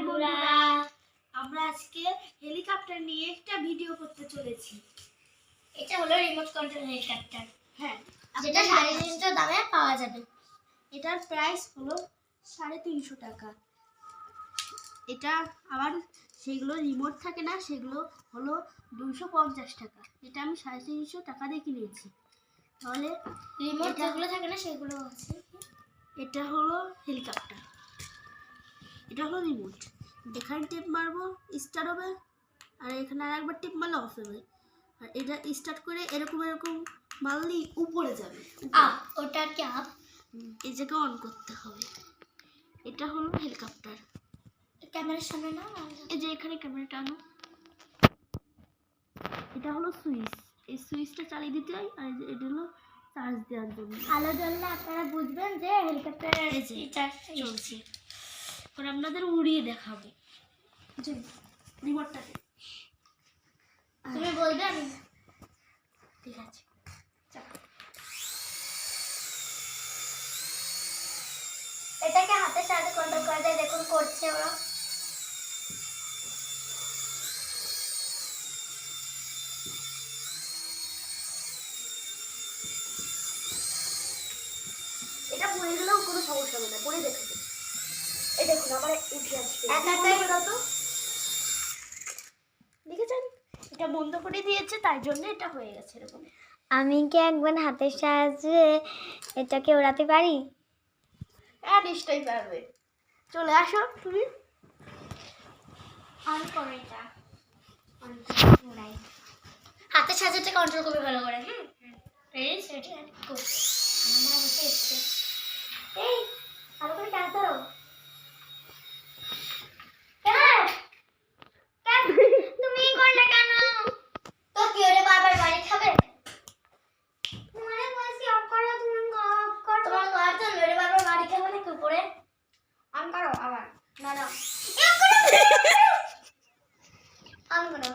বন্ধুরা, আমরা আজকে হেলিকপ্টার নিয়ে একটা ভিডিও করতে চলেছি। এটা হলো রিমোট কন্ট্রোল হেলিকপ্টার। হ্যাঁ, যেটা 350 দামে পাওয়া যাবে। এটার প্রাইস হলো 350 টাকা। এটা আবার সেগুলো রিমোট থাকে না, সেগুলো হলো 250 টাকা। এটা আমি 350 টাকা দিয়ে কিনেছি। তাহলে রিমোট যেগুলো থাকে না সেগুলো আছে। এটা হলো হেলিকপ্টার, এটা হলো রিমোট। এখানে টিপ মারবো স্টার্ট হবে, আর এখানে আরেকবার টিপ মারলে অফ হবে। আর এটা স্টার্ট করে এরকম এরকম মারলেই উপরে যাবে। ওটা কি আপ? এই জায়গায় অন করতে হবে। এটা হলো হেলিকপ্টার। ক্যামেরার সামনে না, এই যে এখানে ক্যামেরাটা আনো। এটা হলো সুইচ, এই সুইচটা চালিয়ে দিতে হয়। আর এটা হলো চার্জ দেওয়ার জন্য। আলো জ্বললে আপনারা বুঝবেন যে হেলিকপ্টারের এই যে চার্জ চলছে। পরে আপনাদের উড়িয়ে দেখাবো। যে রিমোটটাকে তুমি বলবে আমি। ঠিক আছে, এটাকে হাতের সাহায্যে কন্ট্রোল করা যায়। দেখুন করছে ওরা। এটা পড়ে গেলেও কোনো সমস্যা হবে না, পড়ে দেখে এই দেখুন আবার উঠে আসছে। দেখেছেন, এটা বন্ধ করে দিয়েছে, তাই জন্য এটা হয়ে গেছে এরকম। আমি কি একবার হাতের সাহায্যে এটাকে ওড়াতে পারি? হ্যাঁ, নিশ্চয়ই পারবে। চলে আসো তুমি। অন করো এটা। হাতের সাহায্যে কন্ট্রোল করবে ভালো করে। এই সেটা করছে। আমার হাতে এসছে। এই ভালো করে টান ধরো। তুমি করলে কেন? তো কি ওরে বারবার বাড়ি খাবে? মানে বলছি অফ করো, তুমি অফ করো। তোমার ঘর তো ওরে বারবার বাড়ি খাবে নাকি উপরে? অন করো আবার। না না, অন করো। অন করো।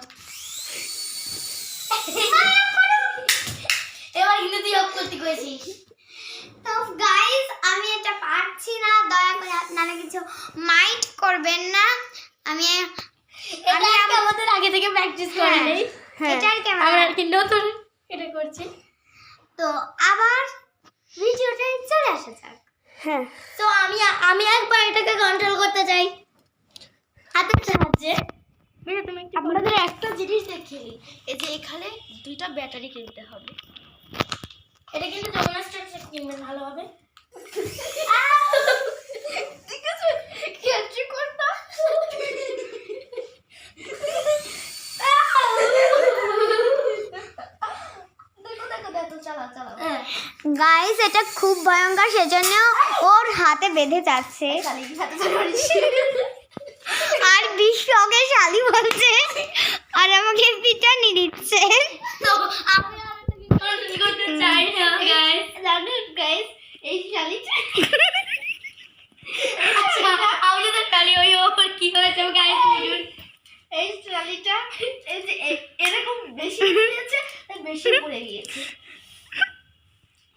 এবার কিন্তু তুই অফ করতে কইছিস। তো গাইস, আমি এটা পারছি না, দয়া করে আপনারা কিছু মাইন্ড করবেন না। আমি আমাদের আগে থেকে প্র্যাকটিস করে নেই। এটার ক্যামেরা আমরা কি নতুন এটা করছি। তো আবার ভিডিওটা চলে আসা যাক। হ্যাঁ, তো আমি একবার এটাকে কন্ট্রোল করতে চাই হাতের সাহায্যে। তুমি আপনাদের একটা জিনিস দেখিয়ে দিই। এই যে এখানে দুইটা ব্যাটারি কিনতে হবে। এটা কিন্তু যমুনা স্টোর কিনবেন ভালো হবে। ঠিক আছে, ক্যাচি করতে। দেখো চালাও চালাও। গাইস, এটা খুব ভয়ঙ্কর, সেজন্য ওর হাতে বেঁধে যাচ্ছে। আর বিশ্বকে শালি বলছে আর আমাকে পিটানি দিচ্ছে। তো আমি আর কি করতে চাই না গাইস। জানেন গাইস, এই শালিটা আচ্ছা, আমি তো খালি ওই ওপর কি হয়েছে গাইস বুঝুন। এই শালিটা এই যে এরকম বেশি দিয়েছে, তাই বেশি পড়ে গিয়েছে।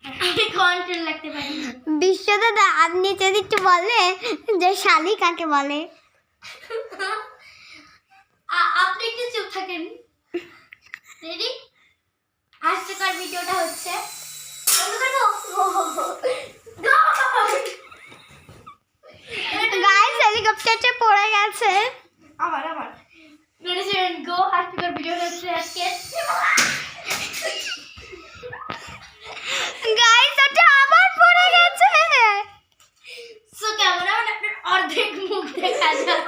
আমি কন্ট্রোল রাখতে পারি না। বিশ্ব দাদা, আপনি যদি একটু বলে যে শালি কাকে বলে? আপনি একটু চুপ থাকেন। রেডি? হাস্যকর ভিডিওটা হচ্ছে। গাইস, হেলিকপ্টারটা পড়ে গেছে। আবার আবার রেডি গো। হাস্যকর ভিডিওটা হচ্ছে আজকে। গাইস, ওটা আবার পড়ে গেছে। সো ক্যামেরাম্যান, আপনার অর্ধেক মুখ দেখা যায়।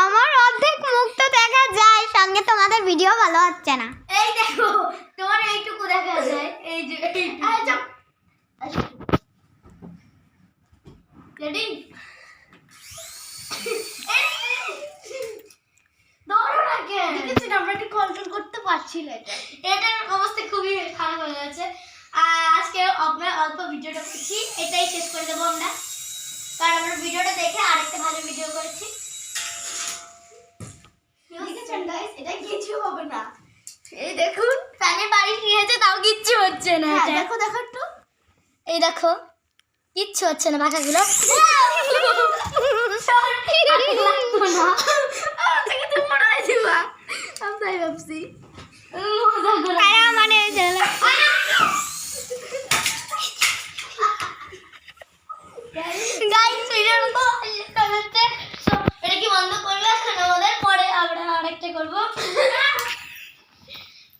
আমার অর্ধেক মুখ তো দেখা যায়, সঙ্গে তোমাদের ভিডিও ভালো হচ্ছে না। এই দেখো, তোমার এইটুকু দেখা যায়। এই যে রেডি? দৌড়ো না কেন? দেখেছেন, আমরা একটু কন্ট্রোল করতে পারছি না। এটার অবস্থা খুবই খারাপ হয়ে গেছে। আজকে আমরা অল্প ভিডিওটা করছি, এটাই শেষ করে দেবো আমরা, কারণ আমরা ভিডিওটা দেখে আরেকটা ভালো ভিডিও করেছি। দেখেছেন গাইস, এটা কিছু হবে না। এই দেখুন, ফ্যানের বাড়ি নিয়েছে তাও কিচ্ছু হচ্ছে না। হ্যাঁ, দেখো দেখো একটু। এই দেখো, কিচ্ছু হচ্ছে না পাখাগুলো। না আমার থেকে তুমি বড় হয়ে যাবা আমি তাই ভাবছি মজা করে আরে মানে চলো গাইস ভিডিওর তো কমেন্টে এটা কি বন্ধ করবে এখন আমাদের পরে আমরা আরেকটা করব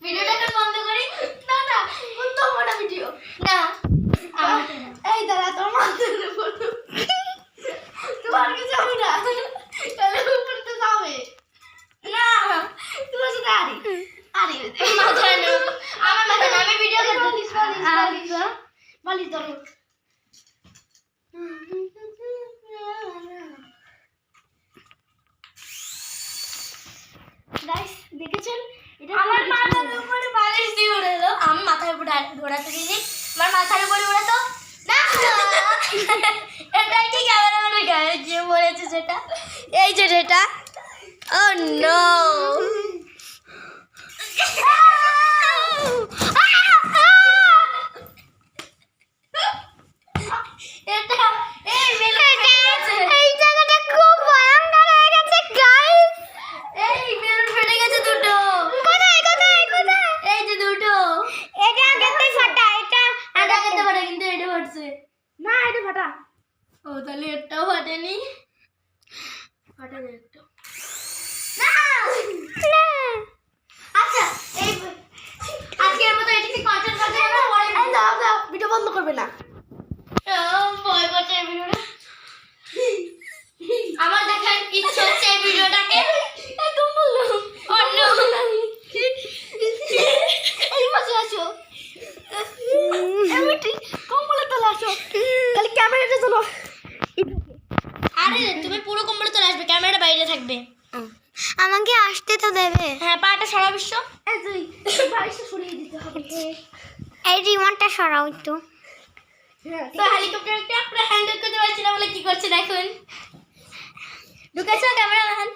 ভিডিওটা এখন বন্ধ করি না না বন্ধ মোটা ভিডিও না এই দাঁড়া তোর মাথায় পড়ো তোমার কি যাবে না তাহলে উপরে তো যাবে না তোমার সাথে আরে মাথায় না আমার মাথায় না আমি ভিডিও করতে বালিশ ধরো গাইস দেখেছেন এটা আমার মাথার উপরে বালিশ দিয়ে উড়ালো আমি মাথার উপরে ঘোরাতে দিই আমার মাথার উপরে উড়াতো না এটাই কি ক্যামেরাম্যানের গায়ে যে বলেছে সেটা এই যে সেটা ও নো এই জায়গাটা খুব ভয়ঙ্কর হয়ে গেছে গাইস এই বেলুন ফেটে গেছে দুটো কোথায় কোথায় কোথায় এই যে দুটো এটা আগেতে ফাটা এটা আগেতে ফাটা কিন্তু এটা ফাটছে না এটা ফাটা ও তাহলে এটাও ফাটেনি ফাটা না একটা না না আচ্ছা এই আজকের মতো এটা কি কন্টেন্ট করতে হবে পরে এই দাও দাও ভিডিও বন্ধ করবে না ভয় করছে এই ভিডিওটা আমার দেখার ইচ্ছা হচ্ছে এই ভিডিওটাকে একদম বললাম অন্য এই পাশে আসো আমি ঠিক কম্বলে তলে আসো খালি ক্যামেরাটা তোলো আরে তুমি পুরো কম্বলে তলে আসবে ক্যামেরাটা বাইরে থাকবে আমাকে আসতে তো দেবে হ্যাঁ পাটা সরাও বিশ্ব এই তুই বাইরে সরিয়ে দিতে হবে এই রিমোটটা সরাও একটু তো হেলিকপ্টারটা আমরা হ্যান্ডেল করতে পারছি না বলে কি করছে দেখুন ঢুকেছো ক্যামেরাম্যান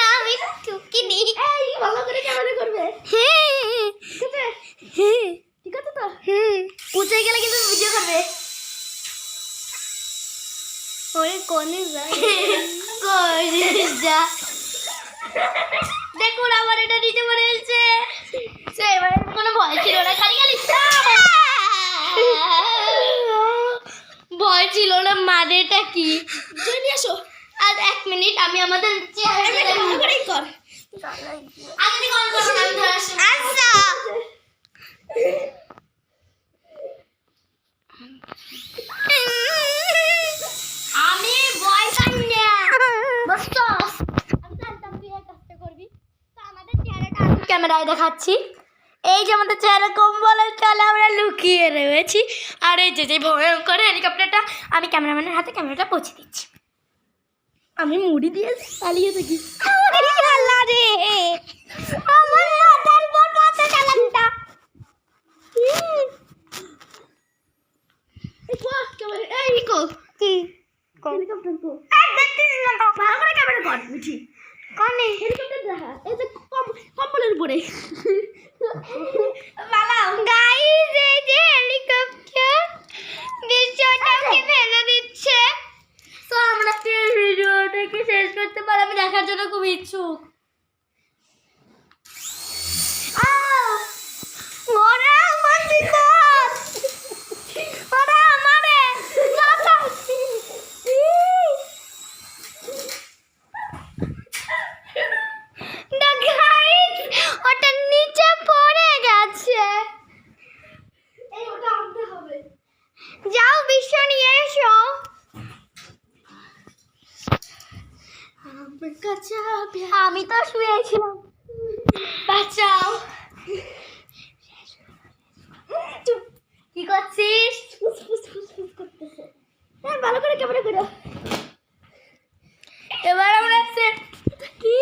না আমি ঢুকিনি এই ভালো করে ক্যামেরা করবে ঠিক আছে তো উঠে গেলে কিন্তু ভিডিও করবে ওরে কোনে যায় কই যা দেখুন আমার এটা নিচে পড়ে গেছে সে এবারে কোনো ভয় ছিল না খালি খালি ভয় ছিল না মানেটা কি চলে আসো আর 1 মিনিট আমি আমাদের চেহারা করেই কর আগে থেকে অন করব আমি ধরে আসছি আচ্ছা আমি ভয় পাই না বস আমি জানতাম তুই এই কাজটা করবি তো আমাদের চেহারাটা আমি ক্যামেরায় দেখাচ্ছি এই যে আমাদের চেহারা কম্বলের তলে আমরা লুকিয়ে রয়েছি আর এই যে ভয়ঙ্কর হেলিকপ্টারটা আমি ক্যামেরাম্যানের হাতে ক্যামেরাটা পৌঁছে দিচ্ছি আমি মুড়ি দিয়ে পালিয়ে থাকি আল্লাহ রে আমার মাথার উপর মাথা চালানটা এই কো কি হেলিকপ্টার কো দেখতে না তো ভালো করে ক্যামেরা কর বুঝি কোনে হেলিকপ্টার দেখা এই যে কম্বলের উপরে বালাও গাইস এই যে হেলিকপ্টার দৃশ্যটাকে ফেলে দিচ্ছে তো আমরা কি ভিডিওটাকে শেষ করতে পারি আমি দেখার জন্য খুব ইচ্ছুক ওরে মন্দিরা ওরে আমারে মাথা গাইস ওটা নিচে পড়ে গেছে এই ওটা আনতে হবে যাও বিশ্ব নিয়ে এসো আমি তো শুয়েছিলাম বাঁচাও কি করছিস ভালো করে ক্যামেরা করো এবার আমরা কি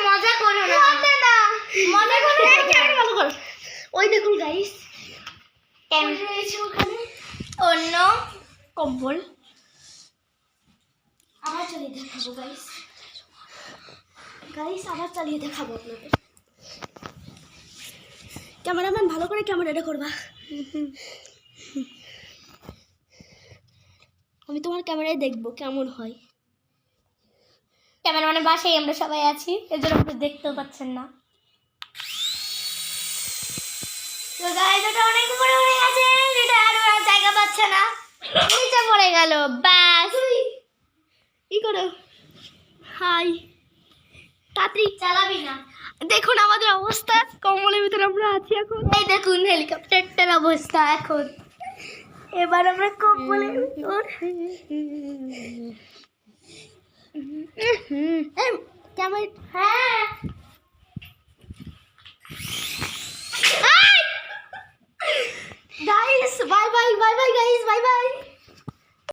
মজা করো না মজা করো ওই দেখুন গাইস অন্য কম্বল আবার চালিয়ে দেখাবো গাইস। আবার চালিয়ে দেখাবো আপনাদের। ক্যামেরাম্যান ভালো করে ক্যামেরাটা করবা। আমি তোমার ক্যামেরায় দেখবো কেমন হয়। ক্যামেরাম্যানের বাসায় আমরা সবাই আছি, এর জন্য আপনি দেখতেও পাচ্ছেন না। তো গাইস এটা অনেক উপরে উড়ে গেছে, এটা আর জায়গা পাচ্ছে না, নিচে পড়ে গেল। ব্যাস কি করো? হাই, তাড়াতাড়ি চালাবি না। দেখুন আমাদের অবস্থা, কম্বলের ভিতরে আমরা আছি এখন। এই দেখুন হেলিকপ্টারটার অবস্থা এখন। এবার আমরা কম্বলের ভিতর। ক্যামেরা হ্যাঁ guys, bye bye guys, bye bye.